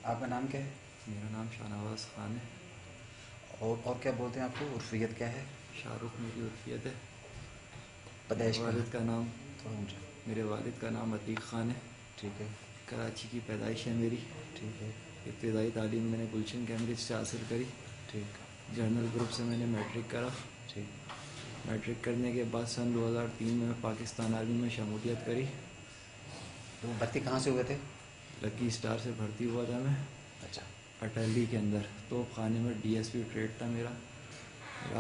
آپ کا نام کیا ہے؟ میرا نام شاہ نواز خان ہے۔ اور کیا بولتے ہیں آپ کو؟ عرفیت کیا ہے؟ شاہ رخ میری عرفیت ہے۔ پیدائش کہاں؟ تھوڑا اونچا۔ میرے والد کا نام عتیق خان ہے۔ ٹھیک ہے کراچی کی پیدائش ہے میری۔ ٹھیک ہے ابتدائی تعلیم میں نے گلشن کیمبرج سے حاصل کری۔ ٹھیک جرنل گروپ سے میں نے میٹرک کرا۔ ٹھیک۔ میٹرک کرنے کے بعد سن 2003 میں پاکستان آرمی میں شمولیت کری۔ تو بھرتی کہاں سے ہوئے تھے؟ لکی اسٹار سے بھرتی ہوا تھا میں اچھا اٹلی کے اندر، توپ خانے میں ڈی ایس پی ٹریڈ تھا میرا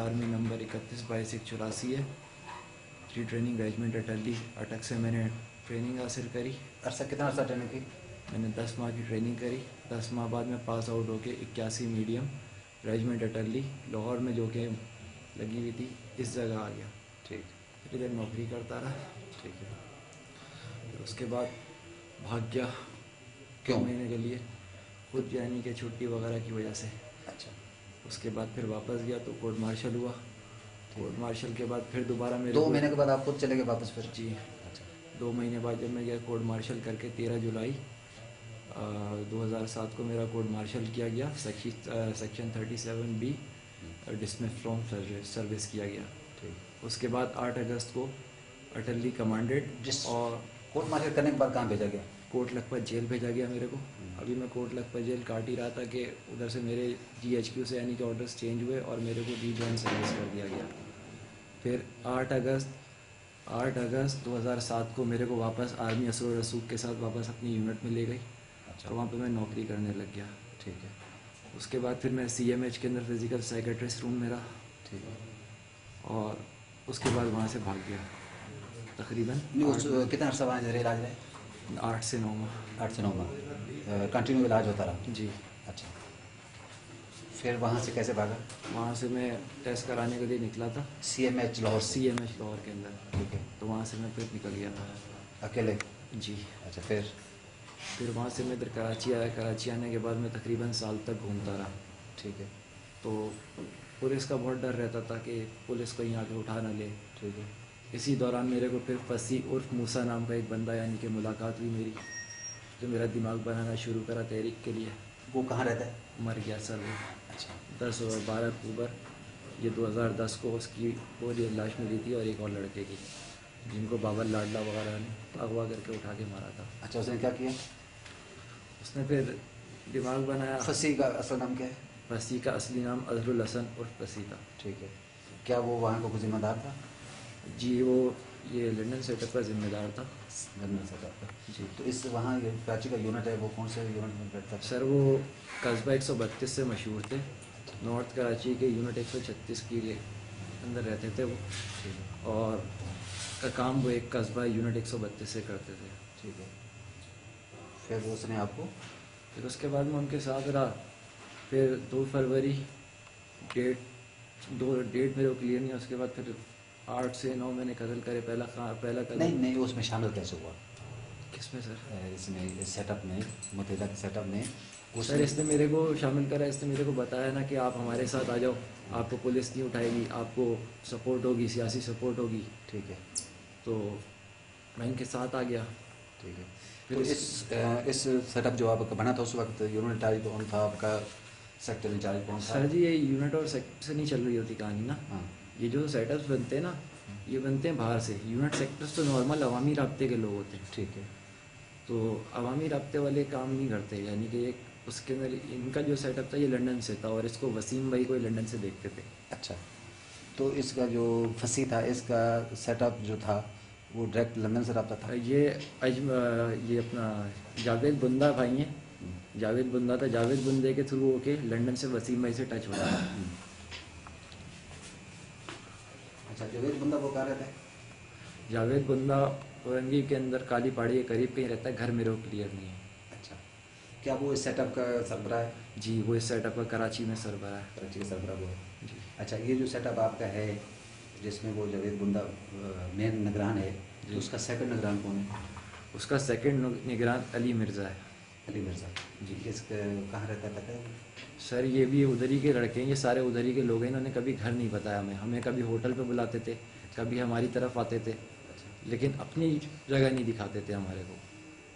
آرمی نمبر 31/22/184 ہے۔ ٹریننگ ریجمنٹ اٹلی اٹک سے میں نے ٹریننگ حاصل کری۔ عرصہ کتنا عرصہ ٹریننگ کی؟ میں نے 10 ماہ کی ٹریننگ کری۔ 10 ماہ بعد میں پاس آؤٹ ہو کے 81 میڈیم ریجمنٹ اٹلی لاہور میں جو کہ لگی ہوئی تھی اس جگہ آ گیا۔ ٹھیک پھر ادھر نوکری کرتا رہا۔ ٹھیک ہے۔ پھر اس کے بعد بھاگ گیا کیوں؟ مہینے کے لیے، خود یعنی کہ چھٹی وغیرہ کی وجہ سے۔ اچھا اس کے بعد پھر واپس گیا تو کورٹ مارشل ہوا۔ کورٹ مارشل کے بعد پھر دوبارہ میرے 2 مہینے کے بعد آپ خود چلے گئے واپس پھر؟ جی اچھا 2 مہینے بعد جب میں گیا کورٹ مارشل کر کے 13 جولائی 2007 کو میرا کورٹ مارشل کیا گیا۔ Section 37B dismiss from service کیا گیا۔ ٹھیک۔ اس کے بعد 8 اگست کو اٹلی کمانڈنٹ اور کورٹ مارشل کرنے کے بعد کہاں بھیجا گیا؟ کوٹ لکھپت جیل بھیجا گیا میرے کو۔ ابھی میں کوٹ لکھپت جیل کاٹ ہی رہا تھا کہ ادھر سے میرے GHQ سے یعنی کہ آرڈرس چینج ہوئے اور میرے کو ری جوائن سروس کر دیا گیا۔ پھر 8 اگست 2007 کو میرے کو واپس آرمی اسرور رسوخ کے ساتھ واپس اپنی یونٹ میں لے گئی۔ اچھا تو وہاں پہ میں نوکری کرنے لگ گیا۔ ٹھیک ہے اس کے بعد پھر میں CMH کے اندر فزیکل سائیکٹرسٹ روم میں رہا ٹھیک ہے۔ اور اس کے بعد وہاں سے بھاگ گیا تقریباً کتنا عرصہ وہاں زیر علاج رہے؟ 8 سے 9 ماہ۔ 8 سے 9 ماہ کنٹینیو علاج ہوتا رہا؟ جی۔ اچھا پھر وہاں سے کیسے بھاگا؟ وہاں سے میں ٹیسٹ کرانے کے لیے نکلا تھا CMH لاہور سے؟ CMH لاہور کے اندر۔ ٹھیک ہے۔ تو وہاں سے میں پھر نکل گیا تھا اکیلے؟ جی۔ اچھا پھر وہاں سے میں ادھر کراچی آیا۔ کراچی آنے کے بعد میں تقریباً سال تک گھومتا رہا۔ ٹھیک ہے تو پولیس کا بہت ڈر رہتا تھا کہ پولیس کہیں آ کے اٹھا نہ لے۔ ٹھیک ہے۔ اسی دوران میرے کو پھر فصیح عرف موسیٰ نام کا ایک بندہ یعنی کہ ملاقات ہوئی میری، جو میرا دماغ بنانا شروع کرا تحریک کے لیے۔ وہ کہاں رہتا ہے؟ مر گیا سر وہ اچھا 10 اور 12 اکتوبر یہ 2010 کو اس کی پوری لاش ملی تھی اور ایک اور لڑکے کی، جن کو بابر لاڈلا وغیرہ نے اغوا کر کے اٹھا کے مارا تھا۔ اچھا اس نے کیا کیا؟ اس نے پھر دماغ بنایا۔ فصیح کا اصل نام کیا ہے؟ فصیح کا اصلی نام اظہر الحسن عرف فصیح تھا۔ ٹھیک ہے۔ کیا وہ وہاں کو ذمہ دار تھا؟ جی وہ یہ لنڈن سیٹ اپ کا ذمہ دار تھا۔ لندن سے تھا؟ جی تو اس وہاں یہ کراچی کا یونٹ ہے وہ کون سے یونٹ میں بیٹھتا تھا؟ سر وہ قصبہ 132 سے مشہور تھے۔ نارتھ کراچی کے یونٹ 136 کے اندر رہتے تھے وہ، ٹھیک ہے اور کا کام وہ ایک قصبہ یونٹ 132 سے کرتے تھے۔ ٹھیک ہے۔ پھر اس نے آپ کو؟ پھر اس کے بعد میں ان کے ساتھ رہا۔ پھر 2 فروری ڈیٹ میرے کو کلیئر نہیں ہے۔ اس کے بعد پھر 8 سے 9 میں نے قتل کرے۔ پہلا قتل نہیں اس میں شامل کیسے ہوا؟ کس میں سر؟ اس میں سیٹ اپ میں متحدہ کے سیٹ اپ میں سر اس نے میرے کو شامل کرا۔ اس نے میرے کو بتایا نا کہ آپ ہمارے ساتھ آ جاؤ، آپ کو پولیس نہیں اٹھائے گی، آپ کو سپورٹ ہوگی، سیاسی سپورٹ ہوگی۔ ٹھیک ہے۔ تو میں ان کے ساتھ آ گیا۔ ٹھیک ہے۔ پھر اس سیٹ اپ جو آپ کا بنا تھا اس وقت یونٹ انچارج کون تھا آپ کا؟ سیکٹر انچارج کون تھا؟ سر جی یہ یونٹ اور سیکٹر سے نہیں چل رہی ہوتی کہانی نا۔ ہاں یہ جو سیٹ اپس بنتے ہیں نا یہ بنتے ہیں باہر سے۔ یونٹ سیکٹرس تو نارمل عوامی رابطے کے لوگ ہوتے ہیں۔ ٹھیک ہے۔ تو عوامی رابطے والے کام نہیں کرتے، یعنی کہ ایک اس کے اندر ان کا جو سیٹ اپ تھا یہ لنڈن سے تھا، اور اس کو وسیم بھائی کو لنڈن سے دیکھتے تھے۔ اچھا تو اس کا جو فصیح تھا اس کا سیٹ اپ جو تھا وہ ڈائریکٹ لندن سے رابطہ تھا؟ یہ اپنا جاوید بندہ بھائی ہیں، جاوید بندہ تھا، جاوید بندے کے تھرو ہو کے لنڈن سے وسیم بھائی سے ٹچ ہوتا ہے۔ اچھا جاوید بندہ وہ کہاں رہتا ہے؟ جاوید بندہ اورنگزیب کے اندر کالی پہاڑی کے قریب کہیں رہتا ہے، گھر میرے کو کلیئر نہیں ہے۔ اچھا کیا وہ اس سیٹ اپ کا سربراہ ہے؟ جی وہ اس سیٹ اپ کا کراچی میں سربراہ ہے۔ کراچی کا سربراہ وہ ہے؟ جی اچھا یہ جو سیٹ اپ آپ کا ہے جس میں وہ جاوید بندہ مین نگران ہے تو اس کا سیکنڈ نگران کون ہے؟ اس کا سیکنڈ نگران علی مرزا ہے۔ علی مرزا جی کہاں رہتا ہے پتہ ہے؟ سر یہ بھی ادھر ہی کے لڑکے ہیں، یہ سارے ادھر ہی کے لوگ ہیں۔ انہوں نے کبھی گھر نہیں بتایا ہمیں کبھی ہوٹل پہ بلاتے تھے، کبھی ہماری طرف آتے تھے، لیکن اپنی جگہ نہیں دکھاتے تھے ہمارے کو۔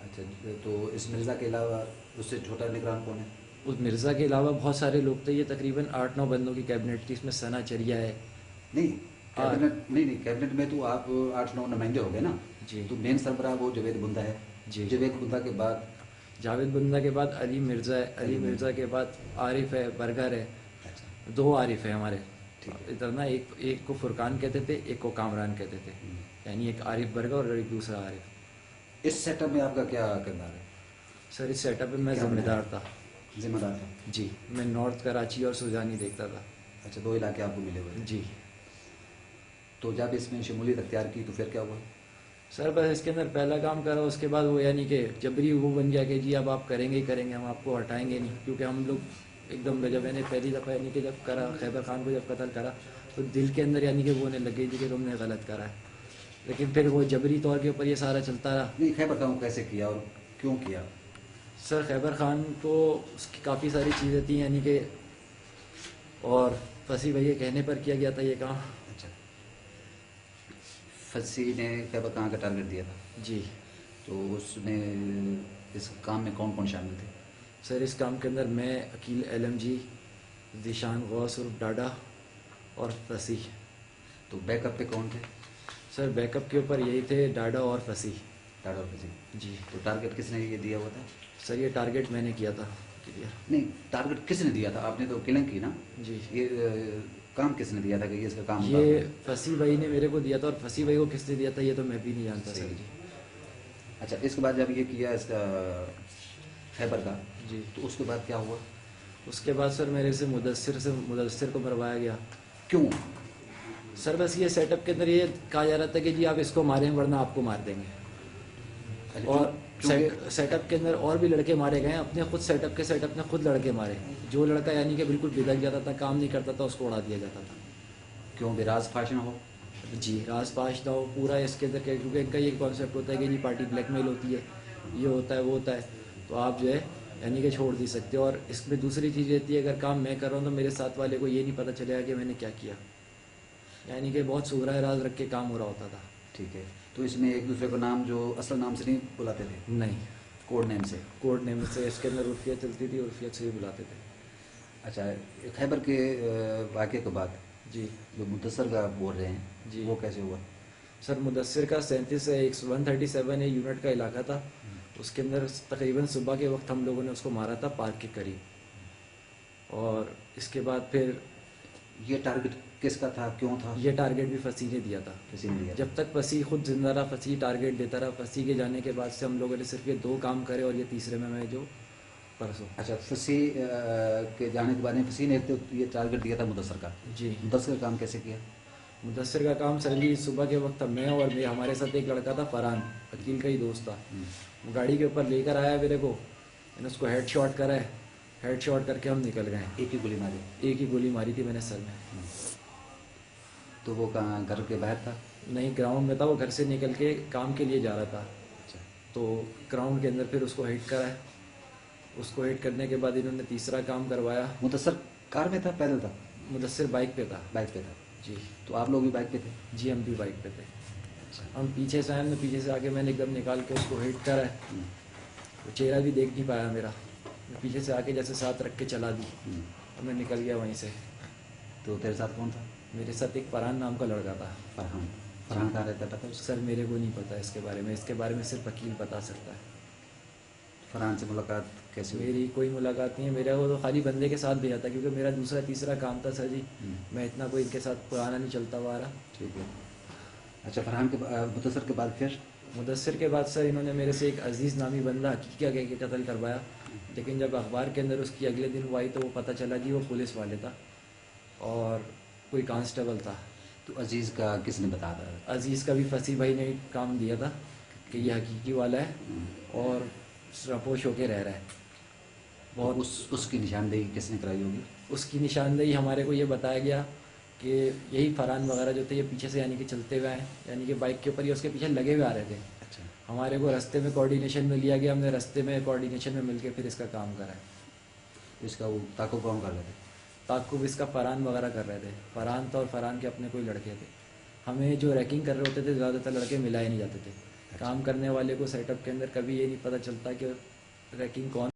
اچھا، تو اس مرزا کے علاوہ اس سے چھوٹا نگران کون ہے؟ اس مرزا کے علاوہ بہت سارے لوگ تھے، یہ تقریباً 8-9 بندوں کی کیبنٹ تھی، اس میں ثنا چریا ہے. نہیں کیبنٹ، نہیں کیبنٹ میں تو آپ 8-9 نمائندے ہو گئے نا. جی تو مین سربراہ وہ جاوید بندہ ہے. جی. جاوید بندہ کے بعد جاوید بندہ کے بعد علی مرزا ہے، علی مرزا کے بعد عارف ہے، برگر ہے. 2 عارف ہیں ہمارے ادھر نا. ایک کو فرقان کہتے تھے، ایک کو کامران کہتے تھے، یعنی ایک عارف برگر اور ایک دوسرا عارف. اس سیٹ اپ میں آپ کا کیا کردار ہے؟ سر اس سیٹ اپ میں ذمہ دار تھا. ذمہ دار تھا. جی، میں نارتھ کراچی اور سوجانی دیکھتا تھا. اچھا، 2 علاقے آپ کو ملے ہوئے. جی. تو جب اس میں شمولیت اختیار کی تو پھر کیا ہوا؟ سر بس اس کے اندر پہلا کام کرا، اس کے بعد وہ یعنی کہ جبری وہ بن گیا کہ جی اب آپ کریں گے ہی کریں گے، ہم آپ کو ہٹائیں گے نہیں. کیونکہ ہم لوگ ایک دم جب میں نے پہلی دفعہ یعنی کہ جب کرا خیبر خان کو جب قتل کرا تو دل کے اندر یعنی کہ وہ ہونے لگے جی کہ تم نے غلط کرا ہے. لیکن پھر وہ جبری طور کے اوپر یہ سارا چلتا رہا. نہیں، خیبر خان کو کیسے کیا اور کیوں کیا؟ سر خیبر خان کو اس کی کافی ساری چیزیں تھیں یعنی کہ، اور فصیح بھائی کے کہنے پر کیا گیا تھا یہ کام. اچھا، فصیح نے خیبر خان کا ٹارگیٹ دیا تھا. جی. تو اس میں اس کام میں کون کون شامل تھے؟ سر اس کام کے اندر میں، عقیل علم جی، ذیشان غوث عرف ڈاڈا اور فصیح. تو بیک اپ پہ کون تھے؟ سر بیک اپ کے اوپر یہی تھے ڈاڈا اور فصیح. ٹاٹا اور فصیح. جی. تو ٹارگیٹ کس نے یہ دیا ہوا تھا؟ سر یہ ٹارگیٹ میں نے کیا تھا. نہیں، ٹارگیٹ کس نے دیا تھا؟ آپ نے تو کلنگ کی نا. جی. یہ کام کس نے دیا تھا کہ یہ اس کا کام یہ فصیح بھائی نے میرے کو دیا تھا، اور فصیح بھائی کو کس نے دیا تھا یہ تو میں بھی نہیں جانتا. سر صحیح. اچھا، اس کے بعد جب یہ کیا اس کا خیبر کا، جی. تو اس کے بعد کیا ہوا؟ اس کے بعد سر میرے سے مدثر کو مروایا گیا. کیوں؟ سر بس یہ سیٹ اپ کے اندر یہ کہا جا رہا تھا کہ جی آپ اس کو ماریں ورنہ آپ کو مار دیں گے. اور سیٹ اپ کے اندر اور بھی لڑکے مارے گئے ہیں، اپنے خود سیٹ اپ نے خود لڑکے مارے. جو لڑکا یعنی کہ بالکل بگڑ جاتا تھا، کام نہیں کرتا تھا، اس کو اڑا دیا جاتا تھا. کیوں؟ بے راز فاش نہ ہو. جی، راز پاش نہ ہو پورا اس کے اندر. کیونکہ ان کا یہ کانسیپٹ ہوتا ہے کہ جی پارٹی بلیک میل ہوتی ہے، یہ ہوتا ہے وہ ہوتا ہے، تو آپ جو ہے یعنی کہ چھوڑ نہیں سکتے. اور اس میں دوسری چیز رہتی ہے، اگر کام میں کر رہا ہوں تو میرے ساتھ والے کو یہ نہیں پتہ چلے گا کہ میں نے کیا کیا. یعنی کہ بہت سغرائے راز رکھ کے کام ہو رہا ہوتا تھا. ٹھیک ہے. تو اس میں ایک دوسرے کو نام جو اصل نام سے نہیں بلاتے تھے؟ نہیں، کوڈ نیم سے. کوڈ نیم سے اس کے اندر عرفیت چلتی تھی، عرفیت سے ہی بلاتے تھے. اچھا، خیبر کے واقعے کے بعد جی. جو مدثر کا بول رہے ہیں، جی. وہ کیسے ہوا؟ سر مدثر کا 137 یونٹ کا علاقہ تھا. اس کے اندر تقریباً صبح کے وقت ہم لوگوں نے اس کو مارا تھا پارک کے قریب. اور اس کے بعد پھر یہ ٹارگیٹ کس کا تھا، کیوں تھا؟ یہ ٹارگیٹ بھی فصیح نے دیا تھا. کسی نے دیا؟ جب تک فصیح خود زندہ رہا فصیح ٹارگیٹ دیتا رہا. فصیح کے جانے کے بعد سے ہم لوگوں نے صرف یہ 2 کام کرے، اور یہ تیسرے میں جو پرسوں. اچھا، فصیح کے جانے کے بعد میں فصیح نے یہ ٹارگیٹ دیا تھا مدثر کا. جی. مدثر کا کام کیسے کیا؟ مدثر کا کام سر جی صبح کے وقت میں اور ہمارے ساتھ ایک لڑکا تھا فرحان، عقیل کا ہی دوست تھا. وہ گاڑی کے اوپر لے کر آیا میرے کو، میں نے اس کو ہیڈ شاٹ کرا ہے. ہیڈ شاٹ کر کے ہم نکل گئے. ایک ہی گولی ماری؟ ایک ہی گولی ماری تھی میں نے سر میں. تو وہ کہاں گھر کے باہر تھا؟ نہیں، گراؤنڈ میں تھا. وہ گھر سے نکل کے کام کے لیے جا رہا تھا. اچھا. تو گراؤنڈ کے اندر پھر اس کو ہٹ کرا ہے. اس کو ہٹ کرنے کے بعد انہوں نے تیسرا کام کروایا. مدثر کار میں تھا پیدل تھا؟ مدثر بائک پہ تھا. بائک پہ تھا. جی. تو آپ لوگ بھی بائک پہ تھے؟ جی ہم بھی بائک پہ تھے. اچھا. ہم پیچھے سے آئے، میں پیچھے سے آ کے میں نے ایک دم نکال کے اس کو ہٹ کرا ہے. وہ چہرہ بھی دیکھ نہیں پایا میرا. میں پیچھے سے آ کے جیسے ساتھ رکھ کے چلا دی اور میں نکل گیا وہیں سے. تو تیرے ساتھ کون تھا؟ میرے ساتھ ایک فرحان نام کا لڑکا تھا. فرحان. فرحان کہاں رہتا پتہ؟ سر میرے کو نہیں پتا اس کے بارے میں. اس کے بارے میں صرف وکیل بتا سکتا ہے. فرحان سے ملاقات کیسے ہوئی؟ میری کوئی ملاقات نہیں ہے. میرا وہ تو خالی بندے کے ساتھ بھیجا تھا، کیونکہ میرا دوسرا تیسرا کام تھا سر جی. میں اتنا کوئی ان کے ساتھ پرانا نہیں چلتا ہوا رہا. ٹھیک ہے. اچھا، فرحان کے مدثر کے بعد پھر؟ مدثر کے بعد سر انہوں نے میرے سے ایک عزیز نامی بندہ حقیقہ کہہ کے قتل کروایا. لیکن جب اخبار کے اندر اس کی اگلے دن وہ آئی تو وہ پتہ چلا جی وہ پولیس والے تھا اور کوئی کانسٹیبل تھا. تو عزیز کا کس نے بتا دیا؟ عزیز کا بھی فصیح بھائی نے کام دیا تھا کہ یہ حقیقی والا ہے اور رپوش ہو کے رہ رہا ہے. بہت اس کی نشاندہی کس نے کرائی ہوگی؟ اس کی نشاندہی ہمارے کو یہ بتایا گیا کہ یہی فرحان وغیرہ جو تھے یہ پیچھے سے یعنی کہ چلتے ہوئے آئے، یعنی کہ بائک کے اوپر یہ اس کے پیچھے لگے ہوئے آ رہے تھے. اچھا. ہمارے کو رستے میں کوارڈینیشن میں لیا گیا. ہم نے رستے میں کوارڈینیشن میں مل کے پھر اس کا کام کرا ہے. اس کا وہ تعاقب کون کر رہے تھے؟ تعاقب اس کا فرحان وغیرہ کر رہے تھے. فرحان تھا اور فرحان کے اپنے کوئی لڑکے تھے. ہمیں جو ریکنگ کر رہے ہوتے تھے زیادہ تر لڑکے ملائے نہیں جاتے تھے. کام کرنے والے کو سیٹ اپ کے اندر کبھی یہ نہیں پتہ چلتا کہ ریکنگ کون